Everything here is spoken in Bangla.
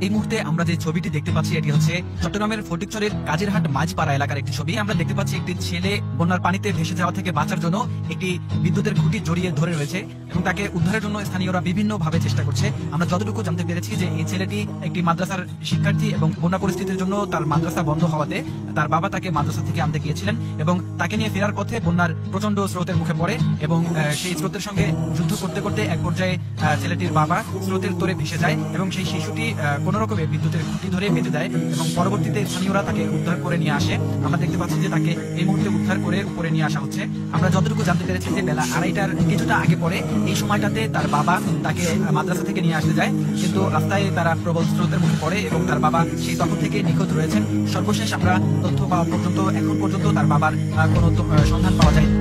এই মুহূর্তে আমরা যে ছবিটি দেখতে পাচ্ছি এটি হচ্ছে চট্টগ্রামের ফটিকছড়ির কাজিরহাট মাঝপাড়া এলাকার একটি ছবি। আমরা দেখতে পাচ্ছি একটি ছেলে বন্যার পানিতে ভেসে যাওয়া থেকে বাঁচার জন্য একটি বিদ্যুতের খুঁটি জড়িয়ে ধরে রয়েছে এবং তাকে উদ্ধারের জন্য স্থানীয়রা বিভিন্ন ভাবে চেষ্টা করছে। আমরা যতটুকু জানতে পেরেছি যে এই ছেলেটি একটি মাদ্রাসার শিক্ষার্থী এবং বন্যা পরিস্থিতির জন্য তার মাদ্রাসা বন্ধ হওয়াতে তার বাবা তাকে মাদ্রাসা থেকে আনতে গিয়েছিলেন এবং তাকে নিয়ে ফেরার পথে বন্যার প্রচন্ড স্রোতের মুখে পড়ে এবং সেই স্রোতের সঙ্গে যুদ্ধ করতে করতে এক পর্যায়ে ছেলেটির বাবা স্রোতের তোরে ভেসে যায় এবং সেই শিশুটি কোন রকমে বিদ্যুতের খুঁটি ধরে বেঁধে দেয় এবং পরবর্তীতে স্থানীয়রা তাকে উদ্ধার করে নিয়ে আসে। আমরা দেখতে পাচ্ছি যে তাকে এই মুহূর্তে উদ্ধার করে উপরে নিয়ে আসা হচ্ছে। আমরা যতটুকু জানতে পেরেছি যে বেলা 2:30টার কিছুটা আগে পরে এই সময়টাতে তার বাবা তাকে মাদ্রাসা থেকে নিয়ে আসতে যায়, কিন্তু রাস্তায় তারা প্রবল স্রোতের মুখে পড়ে এবং তার বাবা সেই তখন থেকে নিখোঁজ রয়েছেন। সর্বশেষ আমরা তথ্য পাওয়া পর্যন্ত এখন পর্যন্ত তার বাবার কোনো সন্ধান পাওয়া যায়নি।